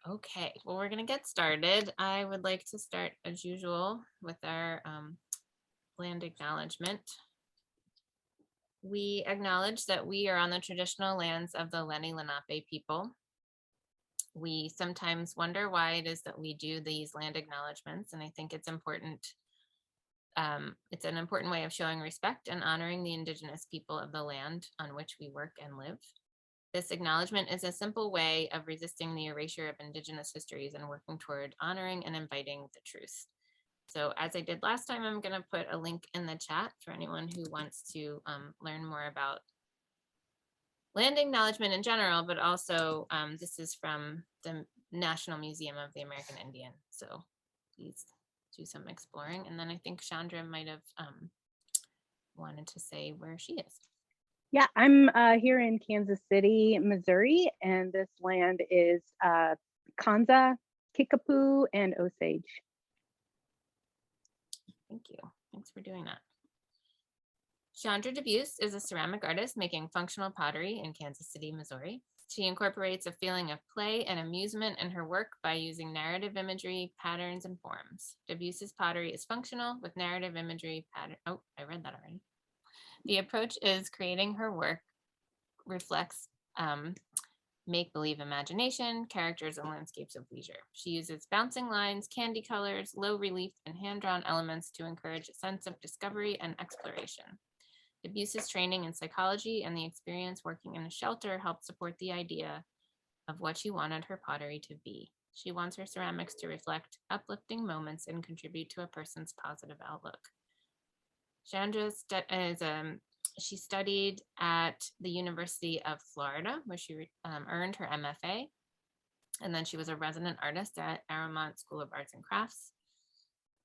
Okay, well, we're going to get started. I would like to start as usual with our land acknowledgement. We acknowledge that we are on the traditional lands of the Lenni Lenape people. We sometimes wonder why it is that we do these land acknowledgements, and I think it's important. It's an important way of showing respect and honoring the indigenous people of the land on which we work and live. This acknowledgement is a simple way of resisting the erasure of Indigenous histories and working toward honoring and inviting the truth. So as I did last time, I'm going to put a link in the chat for anyone who wants to learn more about land acknowledgement in general, but also this is from the National Museum of the American Indian. So please do some exploring. And then I think Chandra might have wanted to say where she is. Yeah, I'm here in Kansas City, Missouri, and this land is Kanza, Kickapoo, and Osage. Thank you. Thanks for doing that. Chandra DeBuse is a ceramic artist making functional pottery in Kansas City, Missouri. She incorporates a feeling of play and amusement in her work by using narrative imagery, patterns, and forms. DeBuse's pottery is functional with narrative imagery, pattern. Oh, I read that already. The approach is creating her work reflects make-believe imagination, characters, and landscapes of leisure. She uses bouncing lines, candy colors, low relief, and hand-drawn elements to encourage a sense of discovery and exploration. DeBuse's training in psychology and the experience working in a shelter helped support the idea of what she wanted her pottery to be. She wants her ceramics to reflect uplifting moments and contribute to a person's positive outlook. Chandra she studied at the University of Florida, where she earned her MFA. And then she was a resident artist at Aramont School of Arts and Crafts.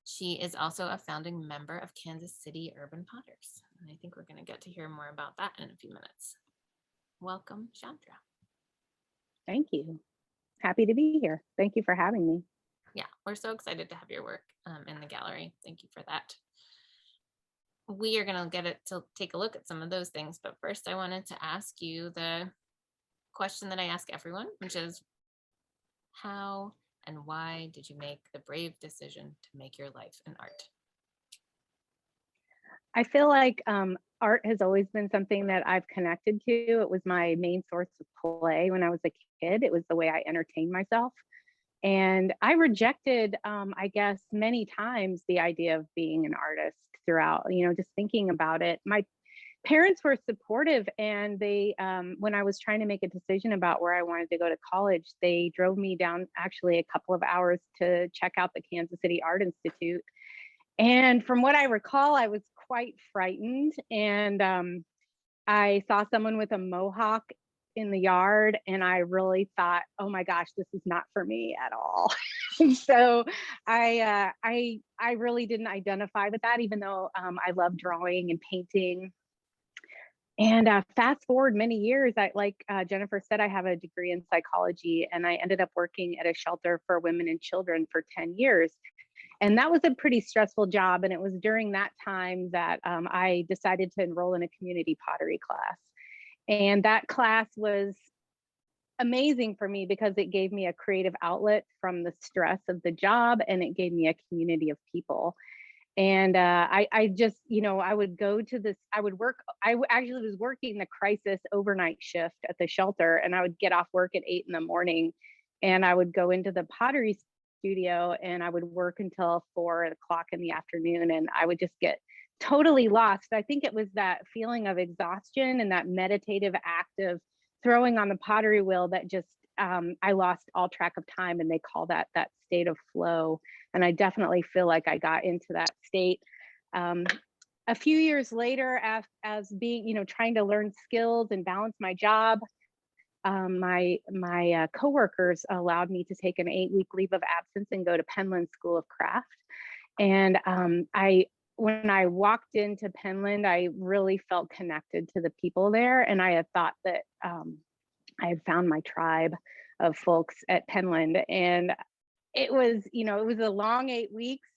She is also a founding member of Kansas City Urban Potters. And I think we're going to get to hear more about that in a few minutes. Welcome, Chandra. Thank you. Happy to be here. Thank you for having me. Yeah, we're so excited to have your work in the gallery. Thank you for that. We are going to get it to take a look at some of those things. But first, I wanted to ask you the question that I ask everyone, which is how and why did you make the brave decision to make your life in art? I feel like art has always been something that I've connected to. It was my main source of play when I was a kid. It was the way I entertained myself. And I rejected, I guess, many times the idea of being an artist throughout, just thinking about it. My parents were supportive, and they, when I was trying to make a decision about where I wanted to go to college, they drove me down actually a couple of hours to check out the Kansas City Art Institute. And from what I recall, I was quite frightened. And I saw someone with a mohawk in the yard, and I really thought, oh my gosh, this is not for me at all. So I really didn't identify with that, even though I love drawing and painting. And fast forward many years, like Jennifer said, I have a degree in psychology, and I ended up working at a shelter for women and children for 10 years. And that was a pretty stressful job. And it was during that time that I decided to enroll in a community pottery class. And that class was amazing for me because it gave me a creative outlet from the stress of the job, and it gave me a community of people. And I just, I would go to this, I actually was working the crisis overnight shift at the shelter, and I would get off work at 8 a.m. and I would go into the pottery studio and I would work until 4 o'clock in the afternoon, and I would just get totally lost. I think it was that feeling of exhaustion and that meditative act of throwing on the pottery wheel that just I lost all track of time, and they call that state of flow. And I definitely feel like I got into that state. A few years later, as being, trying to learn skills and balance my job, my coworkers allowed me to take an 8-week leave of absence and go to Penland School of Craft. And when I walked into Penland, I really felt connected to the people there. And I had thought that I had found my tribe of folks at Penland. And it was, it was a long 8 weeks.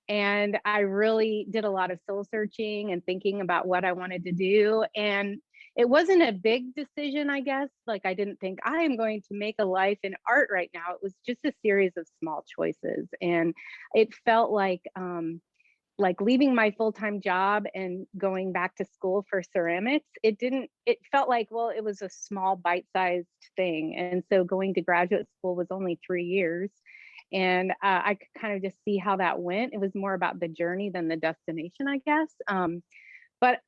And I really did a lot of soul searching and thinking about what I wanted to do. And it wasn't a big decision, I guess. Like, I didn't think I am going to make a life in art right now. It was just a series of small choices. And it felt like leaving my full-time job and going back to school for ceramics, it felt like, well, it was a small bite-sized thing. And so going to graduate school was only 3 years. And I could kind of just see how that went. It was more about the journey than the destination, I guess. But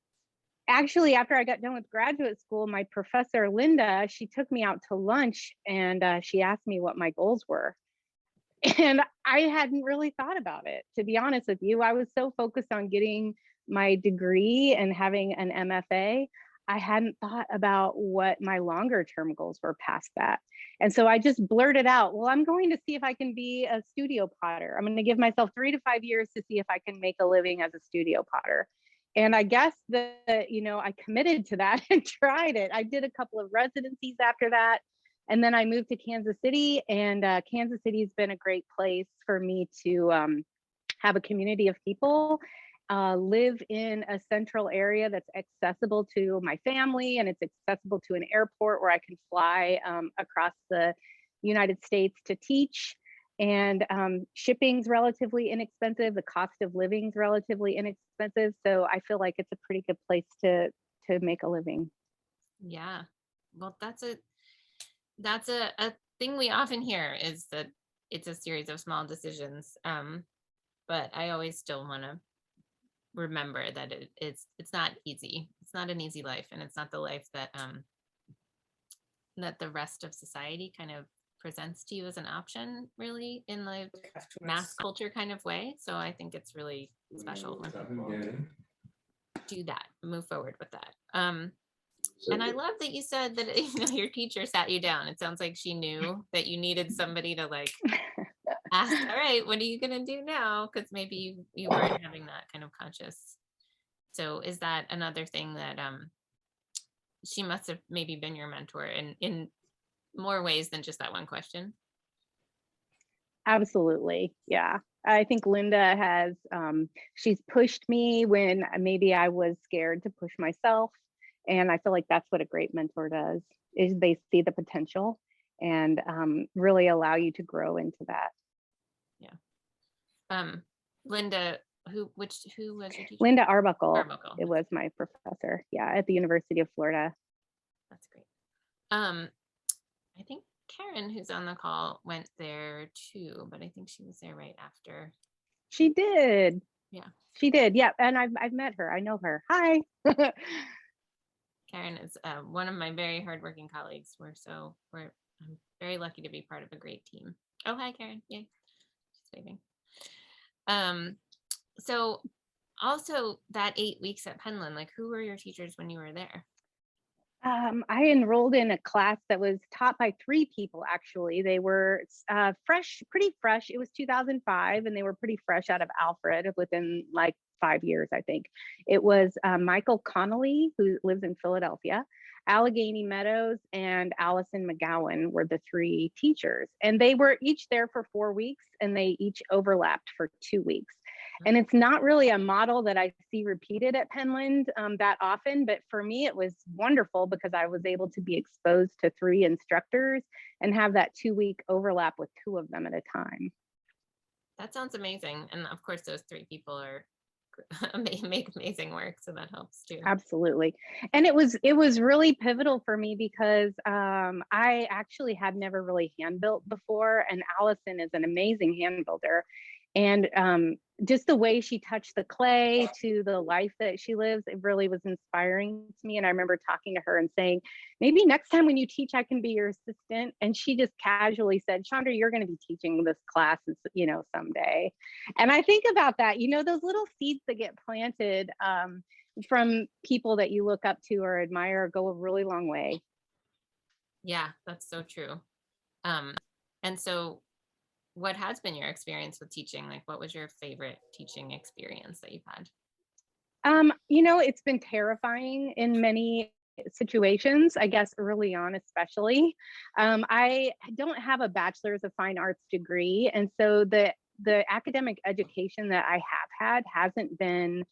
actually, after I got done with graduate school, my professor, Linda, she took me out to lunch and she asked me what my goals were. And I hadn't really thought about it, to be honest with you. I was so focused on getting my degree and having an MFA. I hadn't thought about what my longer term goals were past that. And so I just blurted out, well, I'm going to see if I can be a studio potter. I'm going to give myself 3 to 5 years to see if I can make a living as a studio potter. And I guess that, I committed to that and tried it. I did a couple of residencies after that. And then I moved to Kansas City, and Kansas City has been a great place for me to have a community of people, live in a central area that's accessible to my family, and it's accessible to an airport where I can fly across the United States to teach. And shipping's relatively inexpensive. The cost of living's relatively inexpensive. So I feel like it's a pretty good place to make a living. Yeah. Well, that's a thing we often hear, is that it's a series of small decisions. But I always still want to remember that it's not easy. It's not an easy life, and it's not the life that that the rest of society kind of presents to you as an option, really, in the mass culture kind of way. So I think it's really special when people do that, move forward with that. And I love that you said that your teacher sat you down. It sounds like she knew that you needed somebody to like ask, all right, what are you gonna do now? Because maybe you weren't having that kind of conscious. So is that another thing that she must have maybe been your mentor in more ways than just that one question? Absolutely. Yeah. I think Linda has, she's pushed me when maybe I was scared to push myself. And I feel like that's what a great mentor does, is they see the potential and really allow you to grow into that. Yeah. Linda, who was your teacher? Linda Arbuckle. Arbuckle. It was my professor. Yeah. At the University of Florida. That's great. I think Karen, who's on the call, went there too, but I think she was there right after. She did. Yeah. She did. Yeah. And I've met her. I know her. Hi. Karen is one of my very hardworking colleagues. I'm very lucky to be part of a great team. Oh, hi, Karen. Yay. She's waving. So also that 8 weeks at Penland, like, who were your teachers when you were there? I enrolled in a class that was taught by 3 people, actually. They were pretty fresh. It was 2005, and they were pretty fresh out of Alfred within like 5 years, I think. It was Michael Connolly, who lives in Philadelphia, Allegheny Meadows, and Allison McGowan were the 3 teachers. And they were each there for 4 weeks, and they each overlapped for 2 weeks. And it's not really a model that I see repeated at Penland that often, but for me, it was wonderful because I was able to be exposed to 3 instructors and have that 2-week overlap with 2 of them at a time. That sounds amazing. And of course, those 3 people make amazing work. So that helps too. Absolutely. And it was really pivotal for me because I actually had never really hand built before. And Allison is an amazing hand builder. And just the way she touched the clay to the life that she lives, it really was inspiring to me. And I remember talking to her and saying, maybe next time when you teach, I can be your assistant. And she just casually said, Chandra, you're going to be teaching this class, someday. And I think about that, those little seeds that get planted from people that you look up to or admire go a really long way. Yeah, that's so true. And so what has been your experience with teaching? Like, what was your favorite teaching experience that you've had? It's been terrifying in many situations, I guess early on, especially. I don't have a bachelor's of fine arts degree. And so the academic education that I have had hasn't been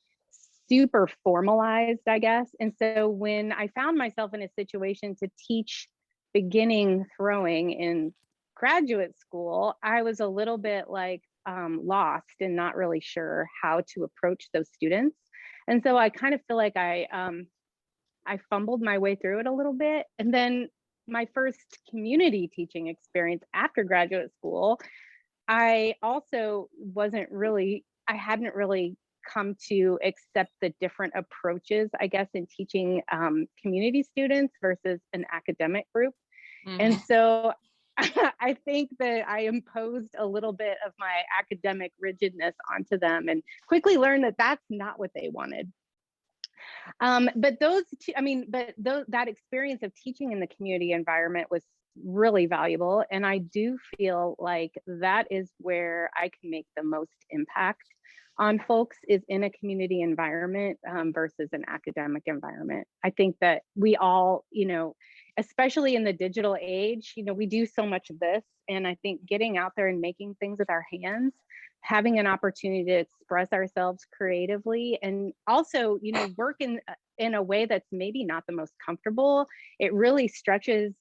super formalized, I guess. And so when I found myself in a situation to teach beginning throwing in graduate school, I was a little bit like lost and not really sure how to approach those students. And so I kind of feel like I fumbled my way through it a little bit. And then my first community teaching experience after graduate school, I also I hadn't really come to accept the different approaches, I guess, in teaching community students versus an academic group. And Mhm. so I think that I imposed a little bit of my academic rigidness onto them and quickly learned that that's not what they wanted. But those two, I mean, but that experience of teaching in the community environment was really valuable. And I do feel like that is where I can make the most impact on folks is in a community environment versus an academic environment. I think that we all, especially in the digital age, we do so much of this. And I think getting out there and making things with our hands, having an opportunity to express ourselves creatively and also, work in a way that's maybe not the most comfortable, it really stretches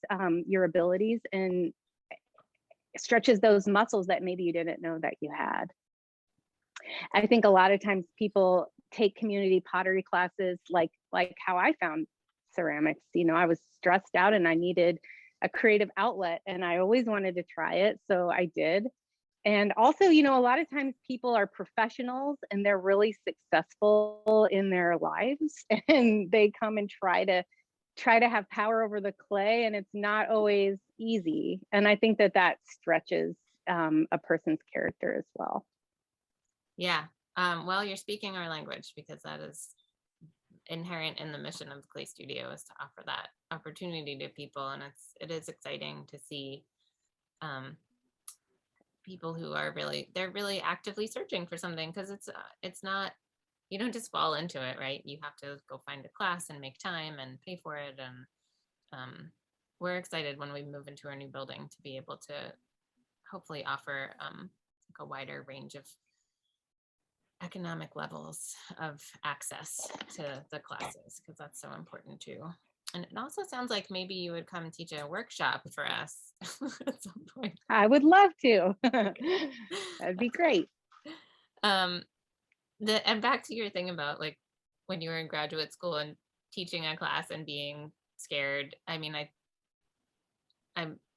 your abilities and stretches those muscles that maybe you didn't know that you had. I think a lot of times people take community pottery classes like how I found ceramics. I was stressed out and I needed a creative outlet and I always wanted to try it, so I did. And also, a lot of times people are professionals and they're really successful in their lives and they come and try to have power over the clay, and it's not always easy. And I think that stretches a person's character as well. Yeah. Well, you're speaking our language because that is inherent in the mission of the Clay Studio is to offer that opportunity to people, and it is exciting to see people who are they're really actively searching for something, because it's not, you don't just fall into it, right? You have to go find a class and make time and pay for it, and we're excited when we move into our new building to be able to hopefully offer like a wider range of economic levels of access to the classes, because that's so important too. And it also sounds like maybe you would come teach a workshop for us at some point. I would love to. That'd be great. And back to your thing about like when you were in graduate school and teaching a class and being scared. I mean,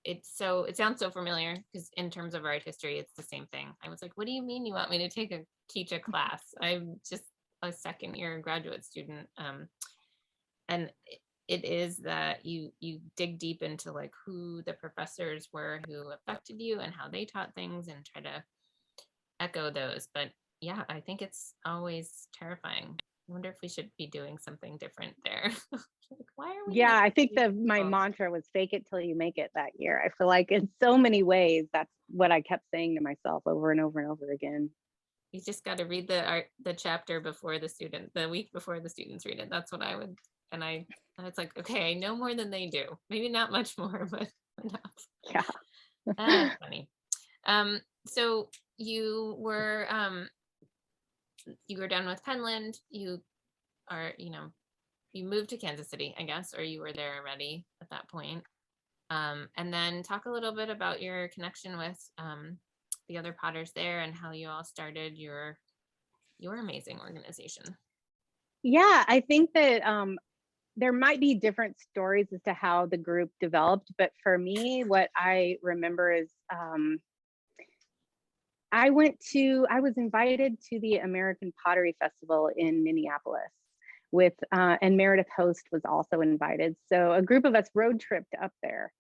it sounds so familiar because in terms of art history, it's the same thing. I was like, what do you mean you want me to teach a class? I'm just a second year graduate student. And it is that you dig deep into like who the professors were who affected you and how they taught things and try to echo those. But yeah, I think it's always terrifying. I wonder if we should be doing something different there. Like, why are we Yeah, letting I think these my people? mantra was fake it till you make it that year. I feel like in so many ways, that's what I kept saying to myself over and over and over again. You just got to read the chapter before the week before the students read it. That's what I would. And it's like, okay, I know more than they do. Maybe not much more, but enough. Yeah. That's funny. So you were done with Penland. Are, you moved to Kansas City, I guess, or you were there already at that point. And then talk a little bit about your connection with the other potters there and how you all started your amazing organization. Yeah, I think that there might be different stories as to how the group developed, but for me, what I remember is I was invited to the American Pottery Festival in Minneapolis and Meredith Host was also invited. So a group of us road tripped up there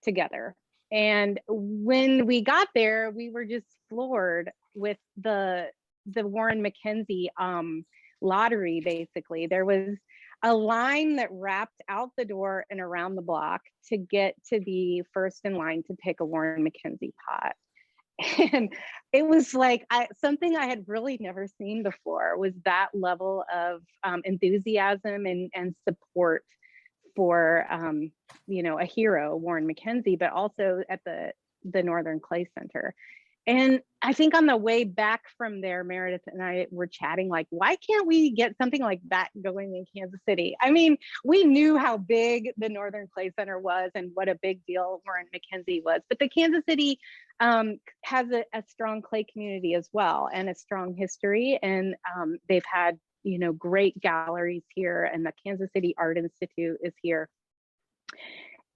together. And when we got there, we were just floored with the Warren McKenzie lottery, basically. There was a line that wrapped out the door and around the block to get to be first in line to pick a Warren McKenzie pot. And it was like something I had really never seen before was that level of enthusiasm and support for a hero, Warren McKenzie, but also at the Northern Clay Center. And I think on the way back from there, Meredith and I were chatting, like, why can't we get something like that going in Kansas City? I mean, we knew how big the Northern Clay Center was and what a big deal Warren McKenzie was, but the Kansas City has a strong clay community as well, and a strong history. And they've had, you know, great galleries here, and the Kansas City Art Institute is here,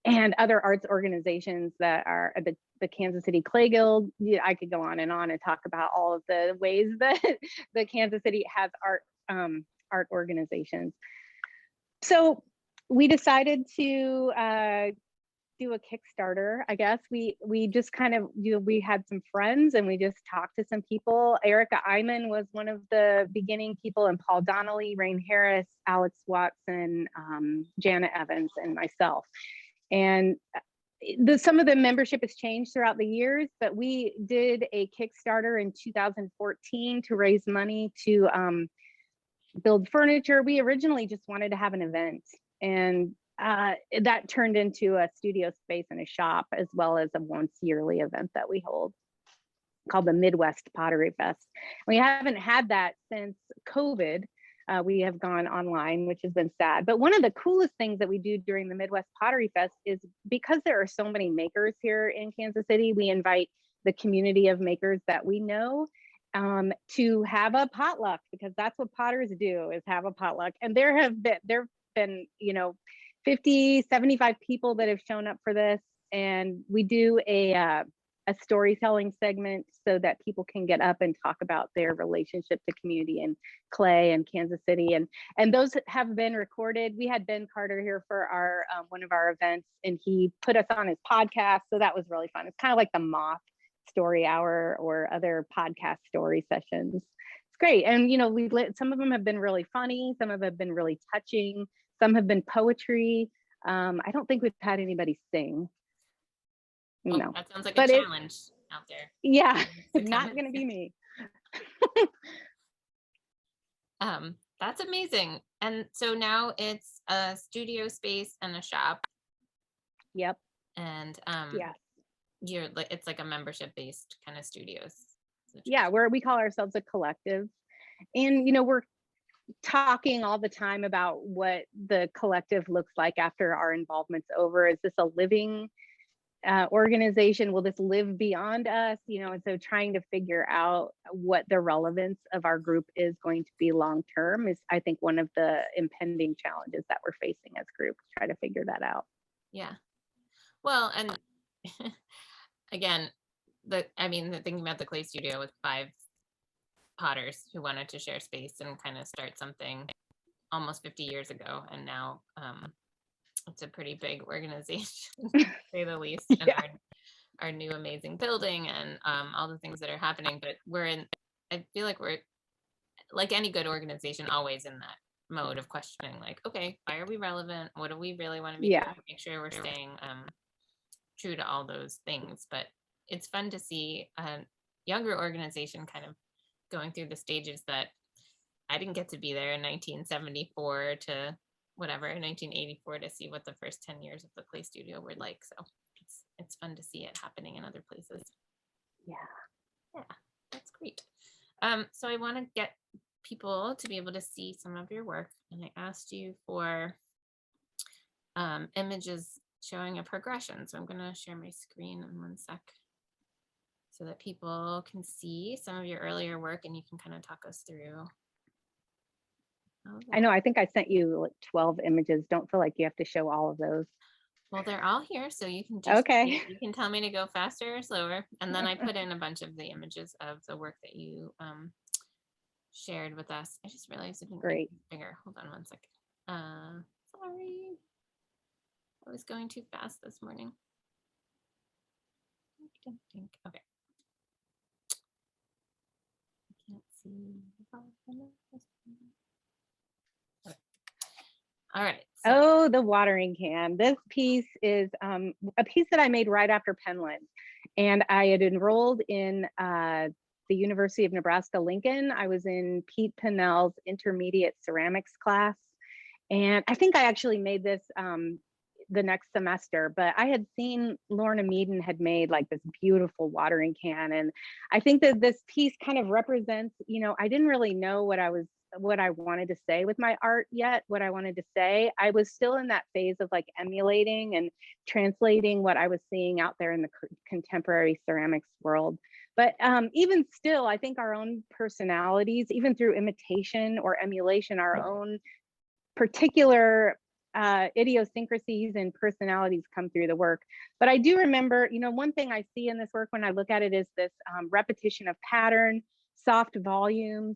and other arts organizations that are the Kansas City Clay Guild. Yeah, I could go on and talk about all of the ways that the Kansas City has art organizations. So we decided to do a Kickstarter. I guess we just kind of, you know, we had some friends and we just talked to some people. Erica Iman was one of the beginning people, and Paul Donnelly, Rain Harris, Alex Watson, Janet Evans, and myself. And some of the membership has changed throughout the years, but we did a Kickstarter in 2014 to raise money to build furniture. We originally just wanted to have an event, and that turned into a studio space and a shop, as well as a once yearly event that we hold called the Midwest Pottery Fest. We haven't had that since COVID. We have gone online, which has been sad. But one of the coolest things that we do during the Midwest Pottery Fest is, because there are so many makers here in Kansas City, we invite the community of makers that we know to have a potluck, because that's what potters do, is have a potluck. And there have been, you know, 50, 75 people that have shown up for this. And we do a storytelling segment so that people can get up and talk about their relationship to community and clay and Kansas City. And those have been recorded. We had Ben Carter here for our one of our events, and he put us on his podcast. So that was really fun. It's kind of like the Moth Story Hour or other podcast story sessions. It's great. And, you know, some of them have been really funny. Some of them have been really touching. Some have been poetry. I don't think we've had anybody sing. Oh, no, that sounds like but a challenge out there. Yeah, not going to be me. That's amazing. And so now it's a studio space and a shop. Yep. And yes, you're like, it's like a membership based kind of studios. Yeah, where we call ourselves a collective. And, you know, we're talking all the time about what the collective looks like after our involvement's over. Is this a living organization? Will this live beyond us? You know, and so trying to figure out what the relevance of our group is going to be long term is, I think, one of the impending challenges that we're facing as groups. Try to figure that out. Yeah. Well, and again, thinking about the clay studio with 5 potters who wanted to share space and kind of start something almost 50 years ago, and now it's a pretty big organization, to say the least. And our new amazing building and all the things that are happening. But I feel like we're, like any good organization, always in that mode of questioning, like, okay, why are we relevant? What do we really want to be doing? Make sure we're staying true to all those things. But it's fun to see a younger organization kind of going through the stages that I didn't get to be there in 1974 to whatever, 1984, to see what the first 10 years of the clay studio were like. So it's fun to see it happening in other places. Yeah, that's great. So I want to get people to be able to see some of your work, and I asked you for images showing a progression. So I'm going to share my screen in one sec so that people can see some of your earlier work, and you can kind of talk us through. I know, I think I sent you like 12 images. Don't feel like you have to show all of those. Well, they're all here, so you can just, you can tell me to go faster or slower. And then I put in a bunch of the images of the work that you shared with us. I just realized it didn't make it bigger. Hold on one second. Sorry. I was going too fast this morning. Okay. I can't see. All right. So. Oh, the watering can. This piece is a piece that I made right after Penland. And I had enrolled in the University of Nebraska-Lincoln. I was in Pete Pinnell's intermediate ceramics class. And I think I actually made this the next semester, but I had seen Lorna Meaden had made like this beautiful watering can. And I think that this piece kind of represents, I didn't really know what I wanted to say with my art yet, what I wanted to say. I was still in that phase of like emulating and translating what I was seeing out there in the contemporary ceramics world. But even still, I think our own personalities, even through imitation or emulation, our own particular idiosyncrasies and personalities come through the work. But I do remember, one thing I see in this work when I look at it is this repetition of pattern, soft volumes.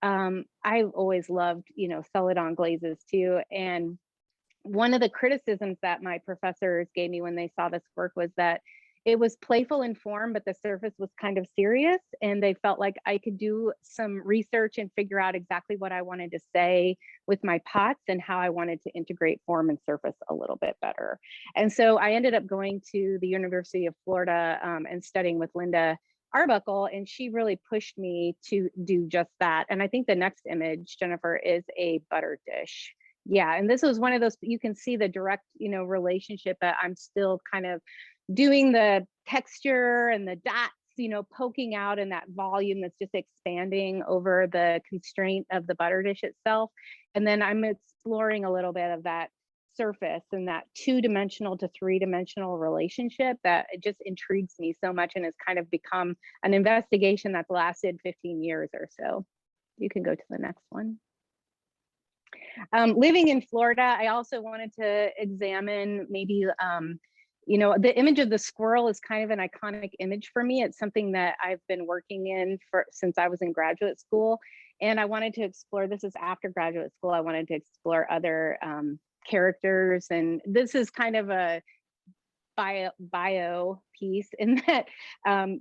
I've always loved, celadon glazes too. And one of the criticisms that my professors gave me when they saw this work was that it was playful in form, but the surface was kind of serious. And they felt like I could do some research and figure out exactly what I wanted to say with my pots and how I wanted to integrate form and surface a little bit better. And so I ended up going to the University of Florida and studying with Linda Arbuckle, and she really pushed me to do just that. And I think the next image, Jennifer, is a butter dish. Yeah, and this was one of those, you can see the direct, relationship, but I'm still kind of doing the texture and the dots, poking out in that volume that's just expanding over the constraint of the butter dish itself. And then I'm exploring a little bit of that surface and that 2-dimensional to 3-dimensional relationship that it just intrigues me so much and has kind of become an investigation that's lasted 15 years or so. You can go to the next one. Living in Florida, I also wanted to examine maybe, the image of the squirrel is kind of an iconic image for me. It's something that I've been working in since I was in graduate school. And I wanted to explore, this is after graduate school, I wanted to explore other characters. And this is kind of a bio piece in that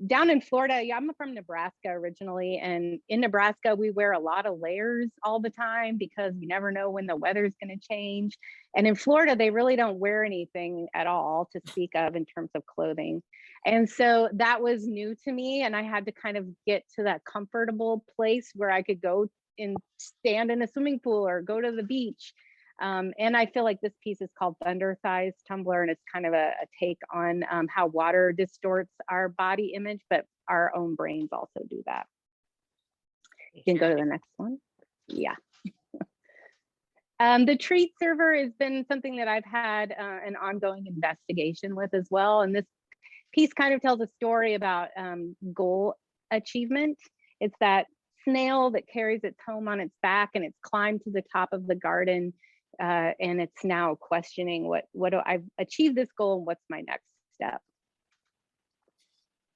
down in Florida, I'm from Nebraska originally, and in Nebraska we wear a lot of layers all the time because you never know when the weather's going to change. And in Florida they really don't wear anything at all to speak of in terms of clothing. And so that was new to me, and I had to kind of get to that comfortable place where I could go and stand in a swimming pool or go to the beach. And I feel like this piece is called Thunder Thighs Tumbler, and it's kind of a take on how water distorts our body image, but our own brains also do that. You can go to the next one. Yeah. The treat server has been something that I've had an ongoing investigation with as well. And this piece kind of tells a story about goal achievement. It's that snail that carries its home on its back and it's climbed to the top of the garden. And it's now questioning what do I've achieved this goal and what's my next step.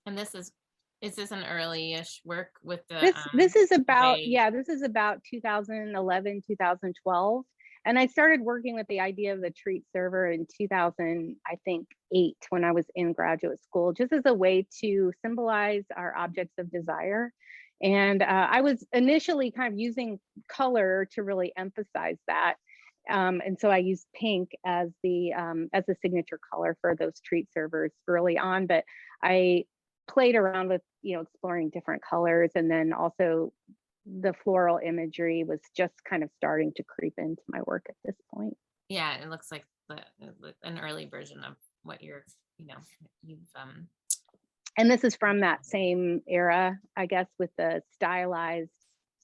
And is this an early-ish work with the this is about this is about 2011 2012, and I started working with the idea of the treat server in 2008 when I was in graduate school, just as a way to symbolize our objects of desire. And I was initially kind of using color to really emphasize that. And so I used pink as the signature color for those treat servers early on, but I played around with, exploring different colors. And then also the floral imagery was just kind of starting to creep into my work at this point. Yeah, it looks like an early version of what you've and this is from that same era, I guess, with the stylized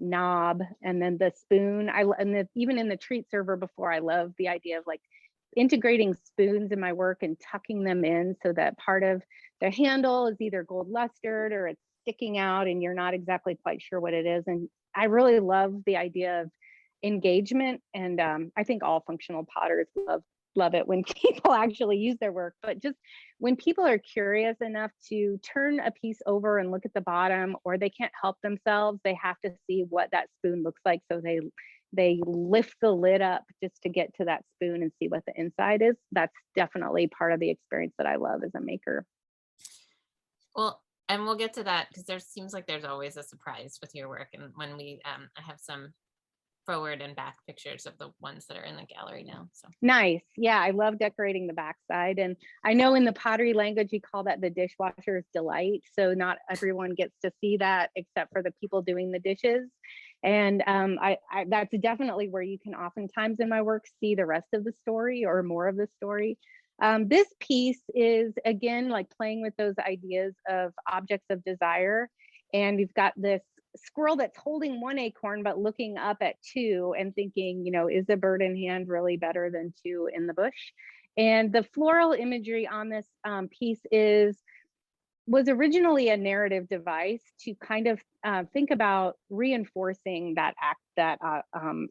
knob and then the spoon. Even in the treat server before, I love the idea of like integrating spoons in my work and tucking them in so that part of the handle is either gold lustered or it's sticking out and you're not exactly quite sure what it is. And I really love the idea of engagement, and I think all functional potters love it when people actually use their work. But just when people are curious enough to turn a piece over and look at the bottom, or they can't help themselves, they have to see what that spoon looks like. So they lift the lid up just to get to that spoon and see what the inside is. That's definitely part of the experience that I love as a maker. Well, and we'll get to that because there seems like there's always a surprise with your work. And when we, I have some forward and back pictures of the ones that are in the gallery now. So nice. Yeah, I love decorating the backside. And I know in the pottery language, you call that the dishwasher's delight. So not everyone gets to see that except for the people doing the dishes. And that's definitely where you can oftentimes in my work see the rest of the story or more of the story. This piece is again like playing with those ideas of objects of desire. And you've got this squirrel that's holding one acorn, but looking up at two and thinking, is a bird in hand really better than two in the bush? And the floral imagery on this piece was originally a narrative device to kind of think about reinforcing that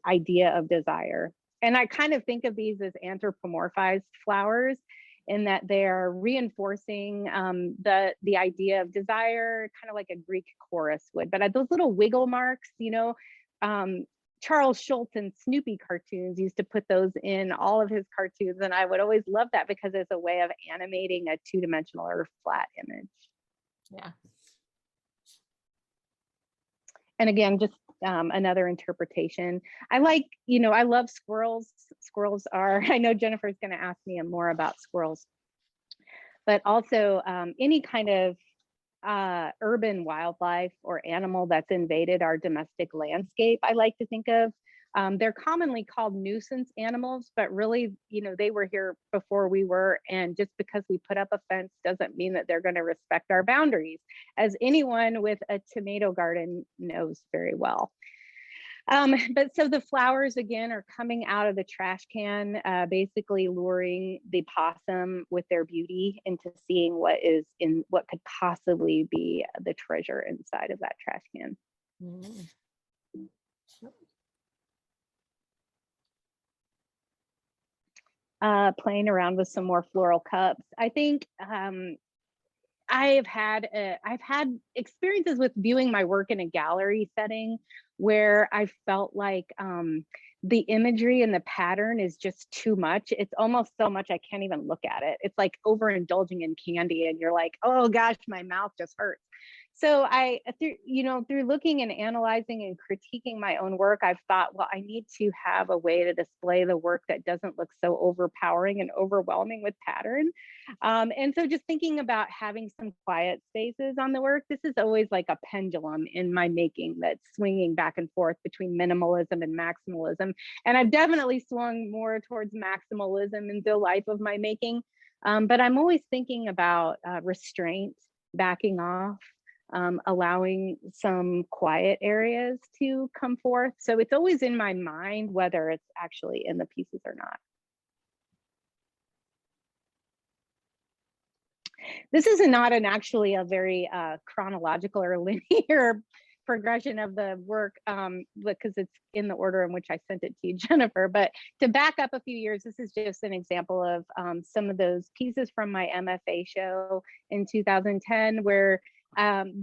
idea of desire. And I kind of think of these as anthropomorphized flowers in that they're reinforcing the idea of desire, kind of like a Greek chorus would. But those little wiggle marks, Charles Schultz and Snoopy cartoons used to put those in all of his cartoons. And I would always love that because it's a way of animating a two-dimensional or flat image. Yeah. And again, just another interpretation. I love squirrels. Squirrels are, I know Jennifer's going to ask me more about squirrels, but also any kind of urban wildlife or animal that's invaded our domestic landscape, I like to think of. They're commonly called nuisance animals, but really, they were here before we were. And just because we put up a fence doesn't mean that they're going to respect our boundaries, as anyone with a tomato garden knows very well. But so the flowers again are coming out of the trash can, basically luring the possum with their beauty into seeing what could possibly be the treasure inside of that trash can. Mm. Playing around with some more floral cups. I think I've had experiences with viewing my work in a gallery setting where I felt like the imagery and the pattern is just too much. It's almost so much I can't even look at it. It's like overindulging in candy and you're like, oh gosh, my mouth just hurts. So through looking and analyzing and critiquing my own work, I've thought, well, I need to have a way to display the work that doesn't look so overpowering and overwhelming with pattern. And so just thinking about having some quiet spaces on the work, this is always like a pendulum in my making that's swinging back and forth between minimalism and maximalism. And I've definitely swung more towards maximalism in the life of my making. But I'm always thinking about restraint, backing off, allowing some quiet areas to come forth. So it's always in my mind, whether it's actually in the pieces or not. This is not actually a very chronological or linear progression of the work because it's in the order in which I sent it to you, Jennifer. But to back up a few years, this is just an example of some of those pieces from my MFA show in 2010, where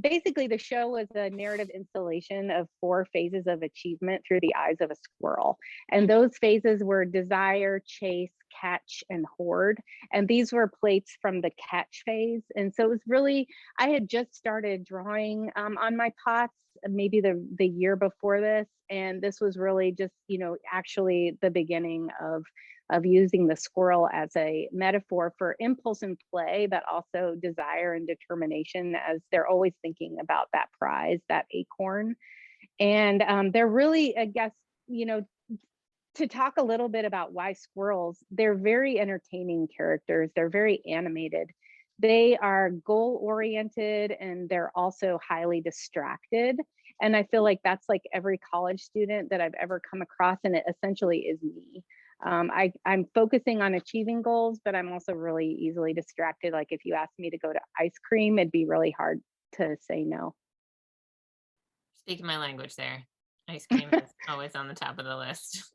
basically the show was a narrative installation of 4 phases of achievement through the eyes of a squirrel. And those phases were desire, chase, catch, and hoard. And these were plates from the catch phase. And so it was really, I had just started drawing on my pots maybe the year before this. And this was really just, actually the beginning of using the squirrel as a metaphor for impulse and play, but also desire and determination, as they're always thinking about that prize, that acorn. And they're really, I guess, to talk a little bit about why squirrels, they're very entertaining characters. They're very animated. They are goal oriented and they're also highly distracted. And I feel like that's like every college student that I've ever come across, and it essentially is me. I'm focusing on achieving goals, but I'm also really easily distracted. Like if you asked me to go to ice cream, it'd be really hard to say no. Speaking my language there. Ice cream is always on the top of the list.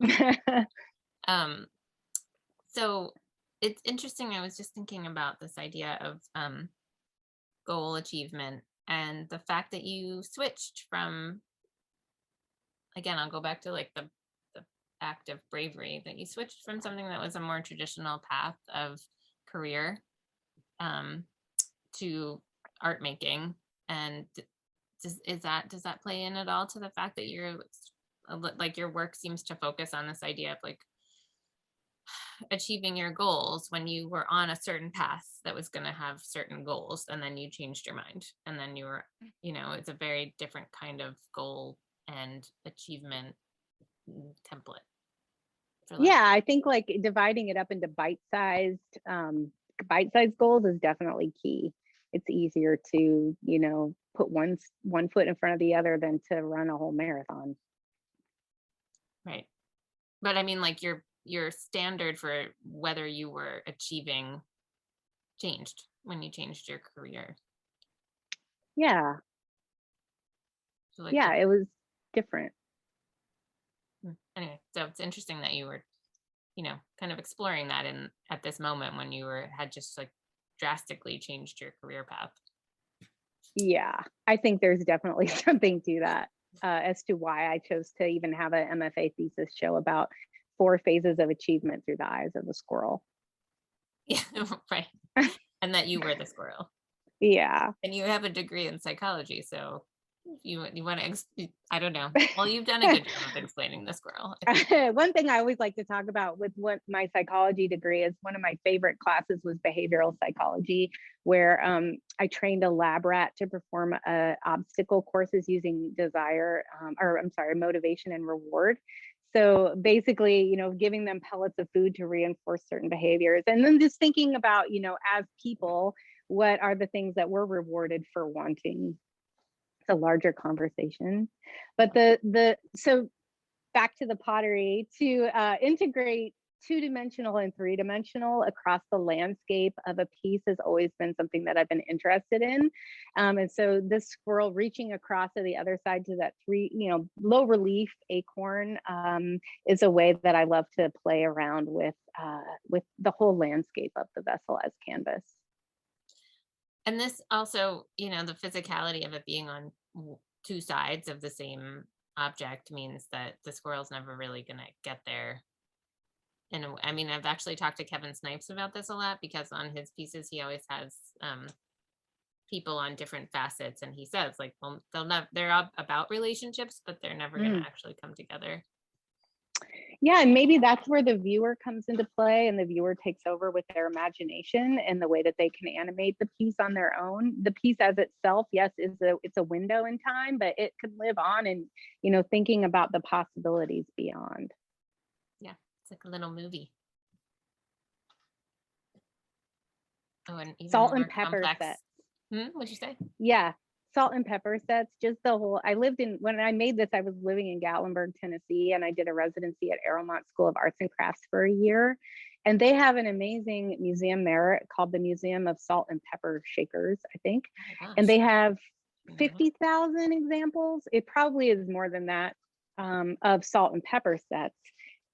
So it's interesting. I was just thinking about this idea of goal achievement and the fact that you switched from, again, I'll go back to like the act of bravery, that you switched from something that was a more traditional path of career to art making. And does that play in at all to the fact that you're like your work seems to focus on this idea of like achieving your goals when you were on a certain path that was going to have certain goals, and then you changed your mind, and then you were, it's a very different kind of goal and achievement template. Yeah, I think like dividing it up into bite-sized goals is definitely key. It's easier to, put one foot in front of the other than to run a whole marathon. Right. But I mean, like your standard for whether you were achieving changed when you changed your career. Yeah. So like Yeah, it was different. Anyway, so it's interesting that you were, kind of exploring that at this moment when you had just like drastically changed your career path. Yeah, I think there's definitely something to that as to why I chose to even have an MFA thesis show about 4 phases of achievement through the eyes of the squirrel. Yeah, right. And that you were the squirrel. Yeah. And you have a degree in psychology, so you want to, I don't know. Well, you've done a good job of explaining the squirrel. One thing I always like to talk about with what my psychology degree is, one of my favorite classes was behavioral psychology, where I trained a lab rat to perform obstacle courses using motivation and reward. So basically, giving them pellets of food to reinforce certain behaviors. And then just thinking about, as people, what are the things that we're rewarded for wanting? It's a larger conversation. But so back to the pottery, to integrate 2-dimensional and 3-dimensional across the landscape of a piece has always been something that I've been interested in. And so this squirrel reaching across to the other side to that low relief acorn is a way that I love to play around with the whole landscape of the vessel as canvas. And this also, the physicality of it being on 2 sides of the same object means that the squirrel's never really going to get there. And I mean, I've actually talked to Kevin Snipes about this a lot, because on his pieces, he always has people on different facets. And he says, like, well, they're about relationships, but they're never going to actually come together. Yeah, and maybe that's where the viewer comes into play, and the viewer takes over with their imagination and the way that they can animate the piece on their own. The piece as itself, yes, it's a window in time, but it could live on and, thinking about the possibilities beyond. Yeah, it's like a little movie. Oh, and even Salt more and pepper complex. sets. What'd you say? Yeah, salt and pepper sets. Just when I made this, I was living in Gatlinburg, Tennessee, and I did a residency at Arrowmont School of Arts and Crafts for a year. And they have an amazing museum there called the Museum of Salt and Pepper Shakers, I think. Oh, and they have 50,000 examples. It probably is more than that, of salt and pepper sets.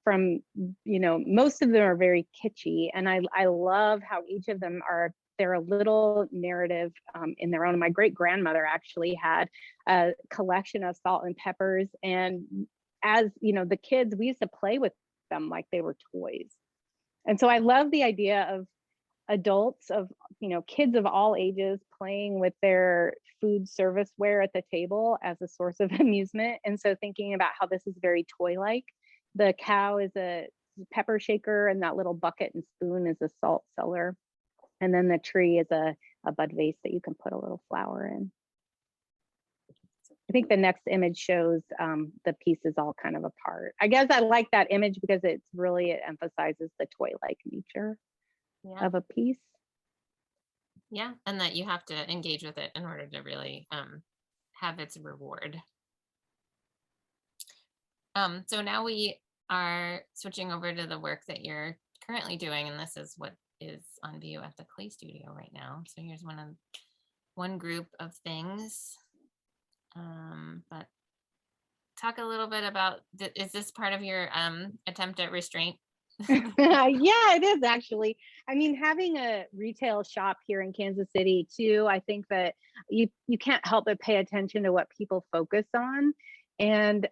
From, most of them are very kitschy, and I love how each of them they're a little narrative in their own. My great grandmother actually had a collection of salt and peppers, and as the kids, we used to play with them like they were toys. And so I love the idea of adults, of kids of all ages, playing with their food serviceware at the table as a source of amusement. And so thinking about how this is very toy-like. The cow is a pepper shaker, and that little bucket and spoon is a salt cellar. And then the tree is a bud vase that you can put a little flower in. I think the next image shows the pieces all kind of apart. I guess I like that image because it emphasizes the toy-like nature of a piece. Yeah, and that you have to engage with it in order to really have its reward. So now we are switching over to the work that you're currently doing, and this is what is on view at the clay studio right now. So here's one group of things. But talk a little bit about, is this part of your attempt at restraint? Yeah, it is actually. I mean, having a retail shop here in Kansas City too, I think that you can't help but pay attention to what people focus on. And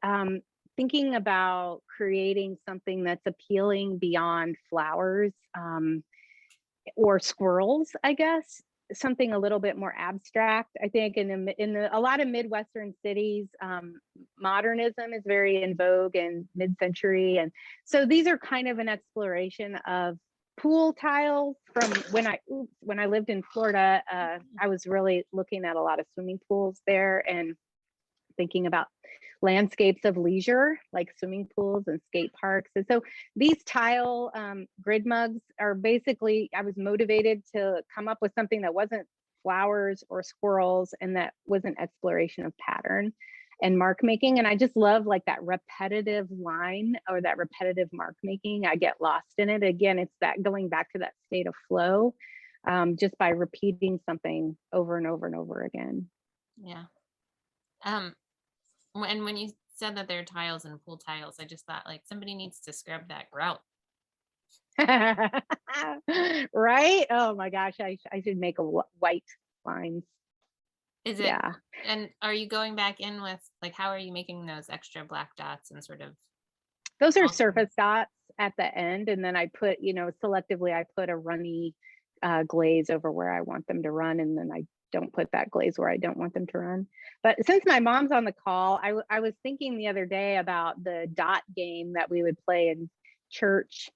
thinking about creating something that's appealing beyond flowers or squirrels, I guess, something a little bit more abstract. I think in a lot of Midwestern cities, modernism is very in vogue and mid-century. And so these are kind of an exploration of pool tiles from when I lived in Florida. I was really looking at a lot of swimming pools there and thinking about landscapes of leisure, like swimming pools and skate parks. And so these tile grid mugs are basically, I was motivated to come up with something that wasn't flowers or squirrels and that was an exploration of pattern and mark making. And I just love like that repetitive line or that repetitive mark making. I get lost in it. Again, it's that going back to that state of flow, just by repeating something over and over and over again. Yeah. Um, and when you said that they're tiles and pool tiles, I just thought like somebody needs to scrub that grout. Right? Oh my gosh, I should make a white lines. Is it, Yeah. and are you going back in with like, how are you making those extra black dots and sort of Those are also, surface dots at the end, and then I put, selectively I put a runny glaze over where I want them to run, and then I don't put that glaze where I don't want them to run. But since my mom's on the call, I was thinking the other day about the dot game that we would play in church.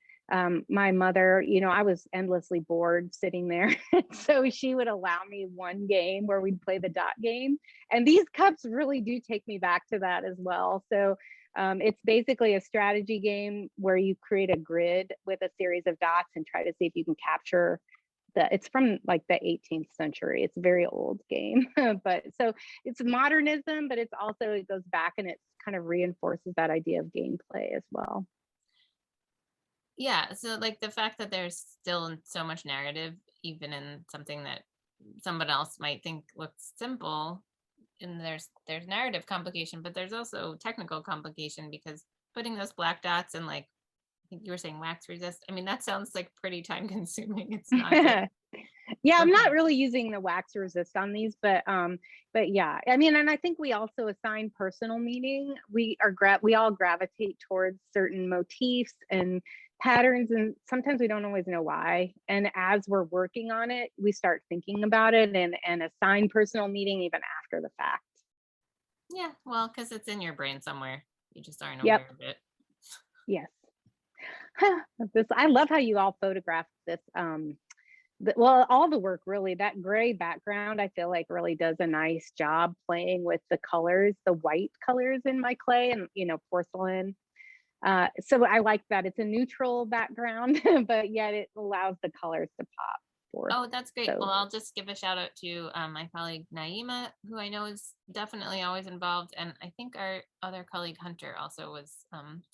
My mother, I was endlessly bored sitting there. So she would allow me one game where we'd play the dot game. And these cups really do take me back to that as well. So it's basically a strategy game where you create a grid with a series of dots and try to see if you can capture it's from like the 18th century. It's a very old game, but so it's modernism, but it's also, it goes back and it kind of reinforces that idea of gameplay as well. yeah. So like the fact that there's still so much narrative, even in something that someone else might think looks simple, and there's narrative complication, but there's also technical complication because putting those black dots and like I think you were saying wax resist. I mean, that sounds like pretty time consuming. It's not just Yeah, I'm not flipping. really using the wax resist on these, but yeah, I mean, and I think we also assign personal meaning. We all gravitate towards certain motifs and patterns, and sometimes we don't always know why. And as we're working on it, we start thinking about it and assign personal meaning even after the fact. Yeah, well, because it's in your brain somewhere. You just aren't Yep. aware of it. Yes. I love how you all photographed this. Well, all the work really, that gray background, I feel like really does a nice job playing with the colors, the white colors in my clay and, porcelain. So I like that it's a neutral background, but yet it allows the colors to pop forth. Oh, that's great. So Well, I'll just give a shout out to my colleague Naima, who I know is definitely always involved. And I think our other colleague Hunter also was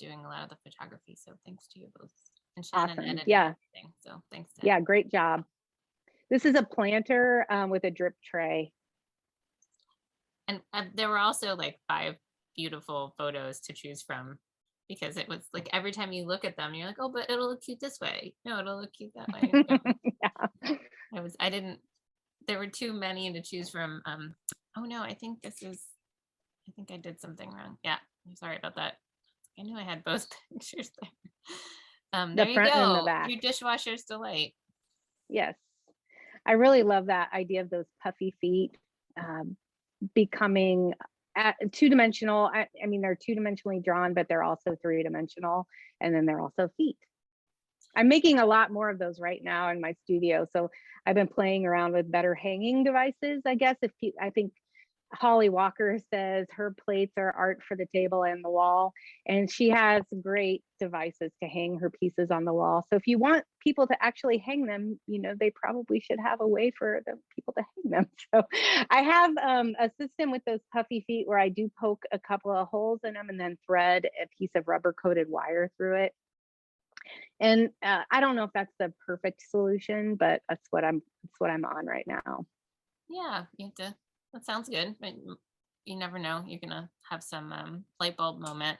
doing a lot of the photography. So thanks to you both. And Shannon awesome. edited Yeah. everything. So thanks to Yeah. Great job. This is a planter with a drip tray. And there were also like 5 beautiful photos to choose from because it was like every time you look at them, you're like, oh, but it'll look cute this way. No, it'll look cute that way. So Yeah. I didn't, there were too many to choose from. Oh no, I think I did something wrong. Yeah, I'm sorry about that. I knew I had both pictures there. The There you front and the go. back. Your dishwasher's delight. Yes. I really love that idea of those puffy feet becoming two-dimensional. I mean, they're two-dimensionally drawn, but they're also three-dimensional. And then they're also feet. I'm making a lot more of those right now in my studio. So I've been playing around with better hanging devices, I guess. I think Holly Walker says her plates are art for the table and the wall, and she has great devices to hang her pieces on the wall. So if you want people to actually hang them, they probably should have a way for the people to hang them. So I have a system with those puffy feet where I do poke a couple of holes in them and then thread a piece of rubber coated wire through it. And I don't know if that's the perfect solution, but that's what I'm on right now. Yeah, you have to. That sounds good, but you never know. You're gonna have some light bulb moment.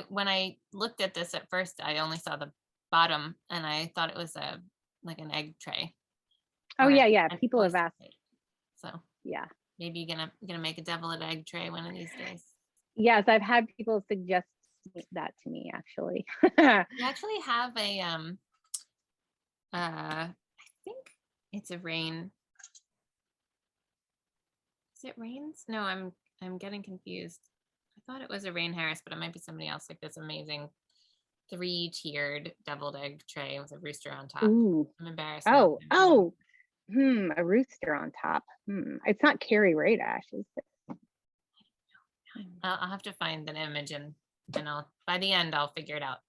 When I looked at this at first, I only saw the bottom, and I thought it was like an egg tray. Oh yeah. an People have oyster asked. tray. So Yeah. maybe you're gonna make a deviled egg tray one of these days. Yes, I've had people suggest that to me actually. We actually have a I think it's a rain. Is it Rains? No, I'm getting confused. I thought it was a Rain Harris, but it might be somebody else. Like this amazing 3-tiered deviled egg tray with a rooster on top. Ooh. I'm embarrassed. Oh. A rooster on top. It's not Carrie Radash, is it? I'll have to find an image and I'll, by the end, I'll figure it out.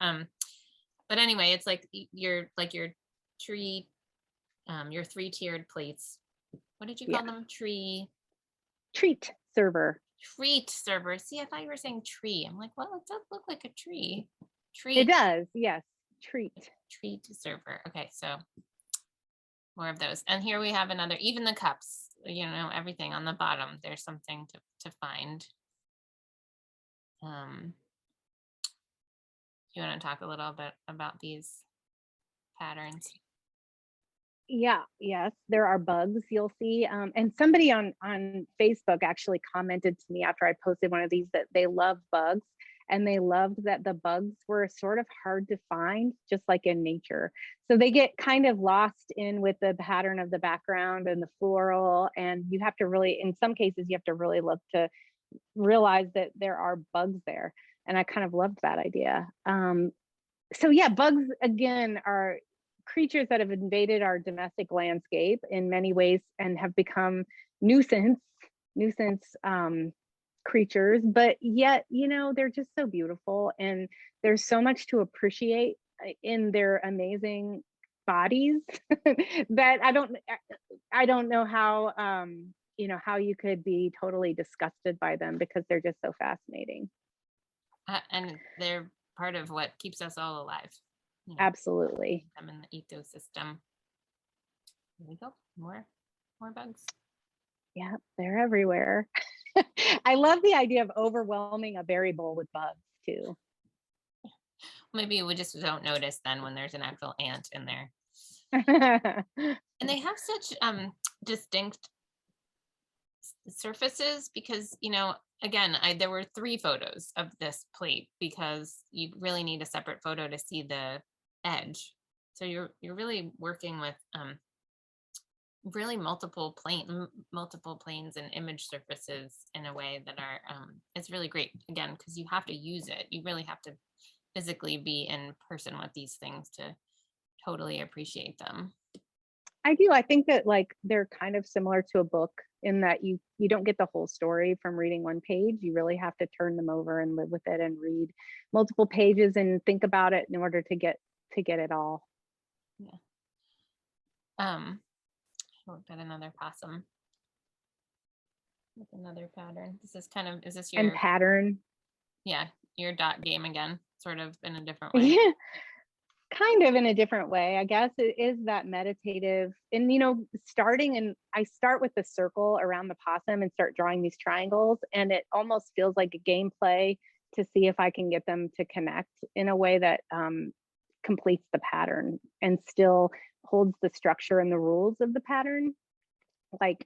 But anyway, it's like your tree, your 3-tiered plates. What did you call them? Treat server. Treat server. See, I thought you were saying tree. I'm like, well, it does look like a tree. Treat. It does, yes. Treat server. Okay, so more of those. And here we have another, even the cups, everything on the bottom, there's something to find. You want to talk a little bit about these patterns? Yeah, yes, there are bugs you'll see. And somebody on Facebook actually commented to me after I posted one of these that they love bugs, and they loved that the bugs were sort of hard to find, just like in nature. So they get kind of lost in with the pattern of the background and the floral, and you have to really, in some cases, you have to really look to realize that there are bugs there. And I kind of loved that idea. So yeah, bugs again are creatures that have invaded our domestic landscape in many ways and have become nuisance creatures, but yet they're just so beautiful, and there's so much to appreciate in their amazing bodies that I don't know how how you could be totally disgusted by them, because they're just so fascinating. And they're part of what keeps us all alive. Absolutely. Them in the ecosystem. Here we go. More bugs. Yeah, they're everywhere. I love the idea of overwhelming a berry bowl with bugs too. Maybe we just don't notice then when there's an actual ant in there. And they have such distinct surfaces, because again, there were 3 photos of this plate, because you really need a separate photo to see the edge. So you're really working with really multiple planes and image surfaces in a way that are it's really great, again, because you have to use it. You really have to physically be in person with these things to totally appreciate them. I do. I think that they're kind of similar to a book in that you don't get the whole story from reading one page. You really have to turn them over and live with it and read multiple pages and think about it in order to get it all. Yeah. I looked at another possum with another pattern. Is this your pattern? Yeah, your dot game again, sort of in a different way. Yeah. Kind of in a different way, I guess. It is that meditative, and I start with the circle around the possum and start drawing these triangles, and it almost feels like a gameplay to see if I can get them to connect in a way that completes the pattern and still holds the structure and the rules of the pattern. Like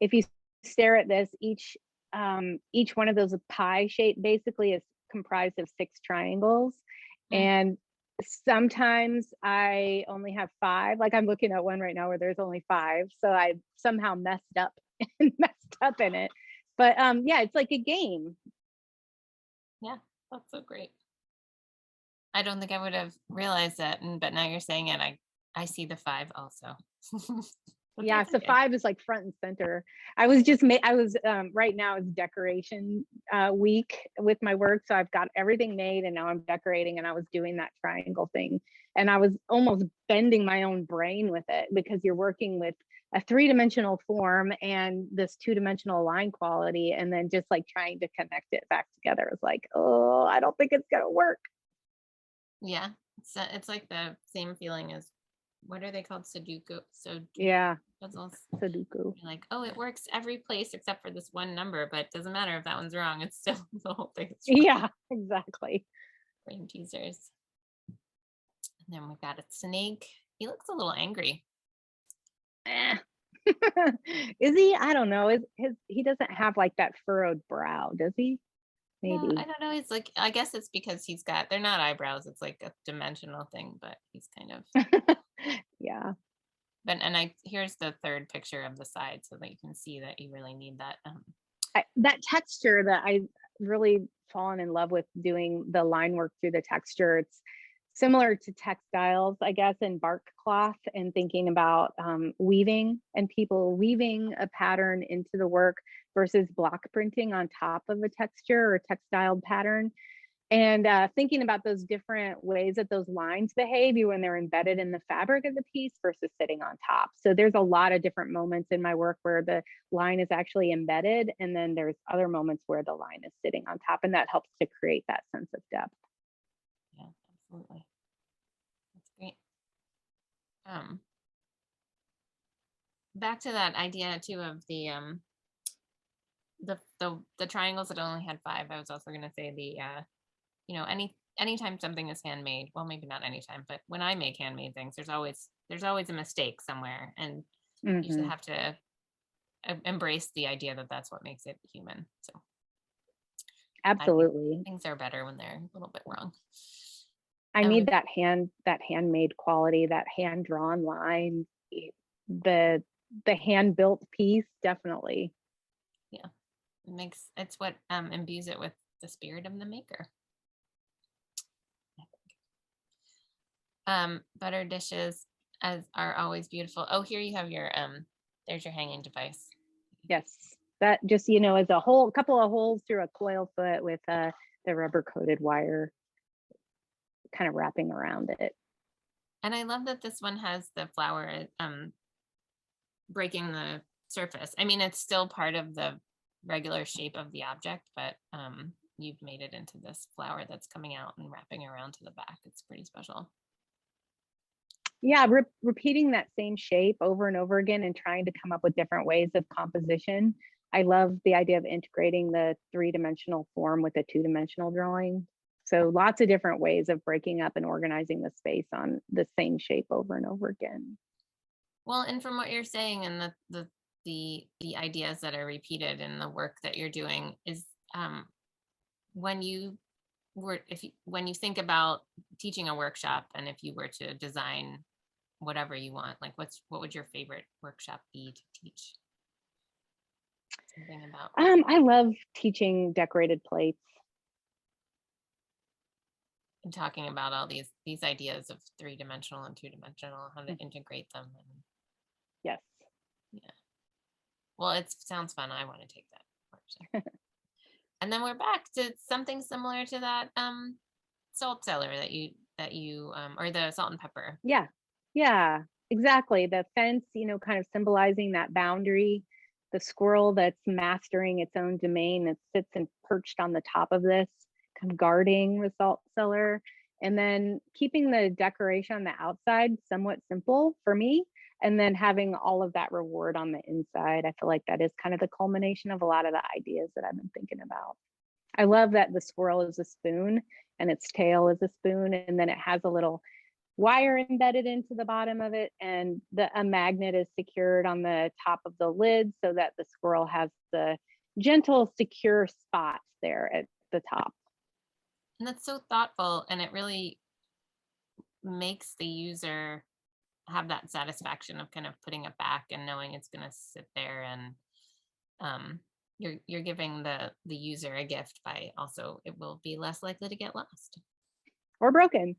if you stare at this, each one of those pie shape basically is comprised of 6 triangles. And sometimes I only have 5. Like I'm looking at one right now where there's only 5. So I somehow messed up in it. But yeah, it's like a game. Yeah, that's so great. I don't think I would have realized that, but now you're saying it, I see the 5 also. Yeah, so 5 is like front and center. I was right now is decoration week with my work, so I've got everything made and now I'm decorating, and I was doing that triangle thing, and I was almost bending my own brain with it, because you're working with a 3-dimensional form and this 2-dimensional line quality, and then just like trying to connect it back together. It's like, oh, I don't think it's gonna work. Yeah, it's like the same feeling as, what are they called? Sudoku. Yeah. Puzzles. Sudoku. You're like, oh, it works every place except for this one number, but it doesn't matter if that one's wrong. It's still the whole thing. Yeah, exactly. Brain teasers. And then we've got a snake. He looks a little angry. Is he? I don't know. He doesn't have like that furrowed brow, does he? Maybe. Yeah, I don't know. He's like, I guess it's because they're not eyebrows. It's like a dimensional thing, but he's kind of. Yeah. But here's the 3rd picture of the side, so that you can see that you really need that. That texture that I really fallen in love with, doing the line work through the texture. It's similar to textiles, I guess, and bark cloth, and thinking about weaving and people weaving a pattern into the work versus block printing on top of a texture or textile pattern. And thinking about those different ways that those lines behave when they're embedded in the fabric of the piece versus sitting on top. So there's a lot of different moments in my work where the line is actually embedded, and then there's other moments where the line is sitting on top, and that helps to create that sense of depth. Yeah, absolutely. That's great. Back to that idea too of the triangles that only had 5. I was also going to say anytime something is handmade, well, maybe not anytime, but when I make handmade things, there's always a mistake somewhere, and you should have to embrace the idea that that's what makes it human. So absolutely, things are better when they're a little bit wrong. I need that handmade quality, that hand drawn line, the hand built piece, definitely. Yeah, it's what imbues it with the spirit of the maker. Butter dishes are always beautiful. Oh, here you have your there's your hanging device. Yes, that just is a couple of holes through a coil foot with the rubber coated wire kind of wrapping around it. And I love that this one has the flower breaking the surface. I mean, it's still part of the regular shape of the object, but you've made it into this flower that's coming out and wrapping around to the back. It's pretty special. Yeah, repeating that same shape over and over again and trying to come up with different ways of composition. I love the idea of integrating the 3-dimensional form with a 2-dimensional drawing. So lots of different ways of breaking up and organizing the space on the same shape over and over again. Well, and from what you're saying and the ideas that are repeated in the work that you're doing is when you think about teaching a workshop, and if you were to design whatever you want, like what would your favorite workshop be to teach? Something about I love teaching decorated plates. And talking about all these ideas of 3-dimensional and 2-dimensional, how to integrate them. And yes. Yeah. Well, it sounds fun. I want to take that. And then we're back to something similar to that salt cellar that you or the salt and pepper. Yeah, exactly. The fence, kind of symbolizing that boundary, the squirrel that's mastering its own domain, that sits and perched on the top of this, kind of guarding the salt cellar, and then keeping the decoration on the outside somewhat simple for me, and then having all of that reward on the inside. I feel like that is kind of the culmination of a lot of the ideas that I've been thinking about. I love that the squirrel is a spoon and its tail is a spoon, and then it has a little wire embedded into the bottom of it, and a magnet is secured on the top of the lid so that the squirrel has the gentle, secure spot there at the top. And that's so thoughtful, and it really makes the user have that satisfaction of kind of putting it back and knowing it's going to sit there, and you're giving the user a gift by also it will be less likely to get lost or broken.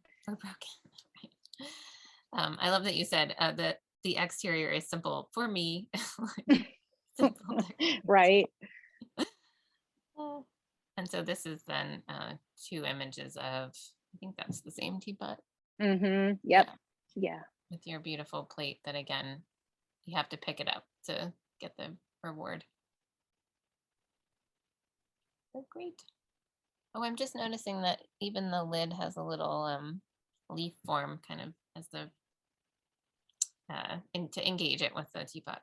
Right. I love that you said that the exterior is simple for me. Simple. Right. And so this is then 2 images of, I think that's the same teapot. Yep. Yeah. With your beautiful plate that, again, you have to pick it up to get the reward. Oh, great. Oh, I'm just noticing that even the lid has a little leaf form kind of as the to engage it with the teapot.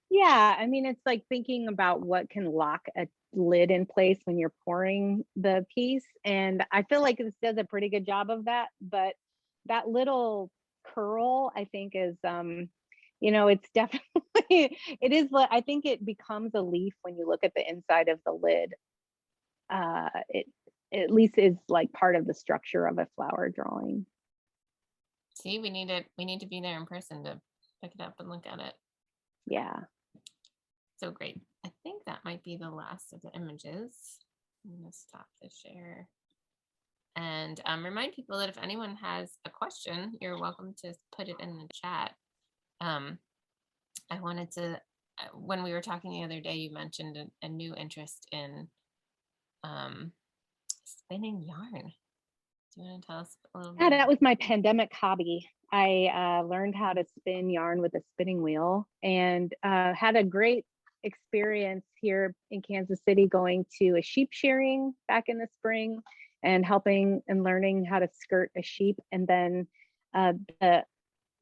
Yeah, I mean, it's like thinking about what can lock a lid in place when you're pouring the piece. And I feel like this does a pretty good job of that. But that little curl, I think, is, it's definitely, it is, I think it becomes a leaf when you look at the inside of the lid. It at least is like part of the structure of a flower drawing. See, we need to be there in person to pick it up and look at it. Yeah. So great. I think that might be the last of the images. I'm going to stop the share. And remind people that if anyone has a question, you're welcome to put it in the chat. I wanted to, when we were talking the other day, you mentioned a new interest in spinning yarn. Do you want to tell us a little Yeah, bit? that was my pandemic hobby. I learned how to spin yarn with a spinning wheel, and had a great experience here in Kansas City going to a sheep shearing back in the spring and helping and learning how to skirt a sheep. And then uh, the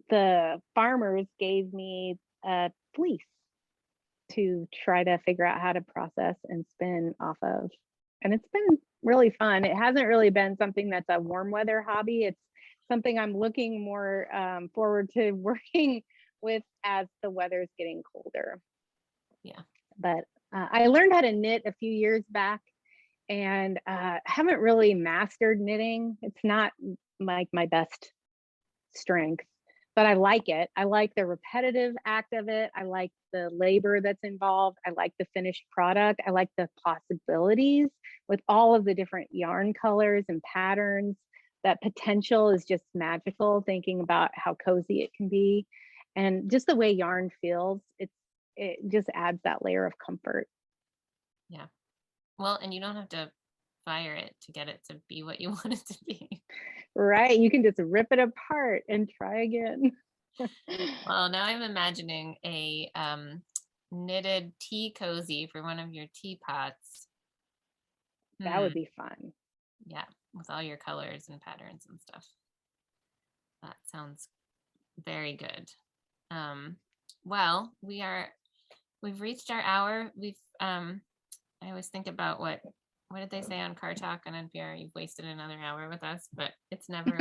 the farmers gave me a fleece to try to figure out how to process and spin off of. And it's been really fun. It hasn't really been something that's a warm weather hobby. It's something I'm looking more forward to working with as the weather's getting colder. Yeah. But I learned how to knit a few years back, and haven't really mastered knitting. It's not like my best strength, but I like it. I like the repetitive act of it. I like the labor that's involved. I like the finished product. I like the possibilities with all of the different yarn colors and patterns. That potential is just magical, thinking about how cozy it can be. And just the way yarn feels, it just adds that layer of comfort. Yeah. Well, and you don't have to fire it to get it to be what you want it to be. Right. You can just rip it apart and try again. Well, now I'm imagining a knitted tea cozy for one of your teapots. That would be fun. Yeah, with all your colors and patterns and stuff. That sounds very good. Well, we've reached our hour. I always think about what did they say on Car Talk on NPR? You've wasted another hour with us, but it's never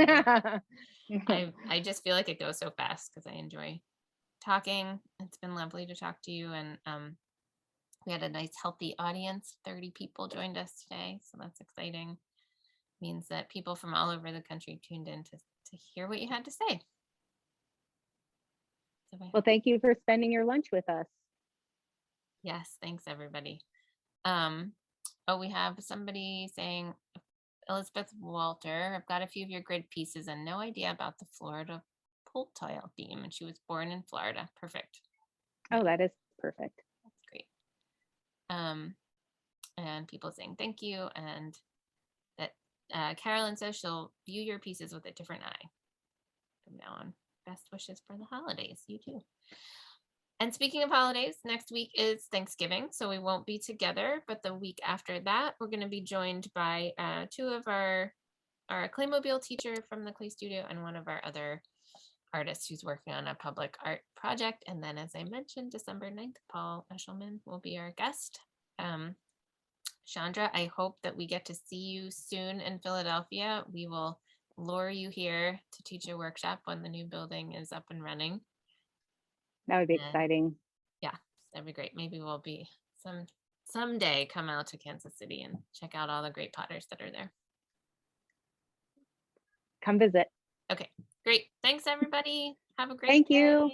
I just feel like it goes so fast because I enjoy talking. It's been lovely to talk to you, and we had a nice healthy audience. 30 people joined us today, so that's exciting. Means that people from all over the country tuned in to hear what you had to say. So Well, thank you for spending your lunch with us. Yes, thanks everybody. We have somebody saying, Elizabeth Walter, I've got a few of your grid pieces and no idea about the Florida pull tile theme, and she was born in Florida. Perfect. Oh, that is perfect. That's great. And people saying thank you, and that Carolyn says she'll view your pieces with a different eye from now on. Best wishes for the holidays. You too. And speaking of holidays, next week is Thanksgiving, so we won't be together. But the week after that, we're going to be joined by two of our Claymobile teacher from the Clay Studio and one of our other artists who's working on a public art project. And then, as I mentioned, December 9th, Paul Eshelman will be our guest. Chandra, I hope that we get to see you soon in Philadelphia. We will lure you here to teach a workshop when the new building is up and running. That would be exciting. Yeah, that'd be great. Maybe we'll be someday come out to Kansas City and check out all the great potters that are there. Come visit. Okay, great. Thanks everybody. Have a great Thank day. you.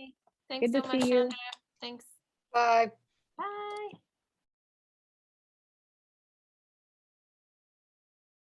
Thanks Good so to much, see you. Chandra. Thanks. Bye.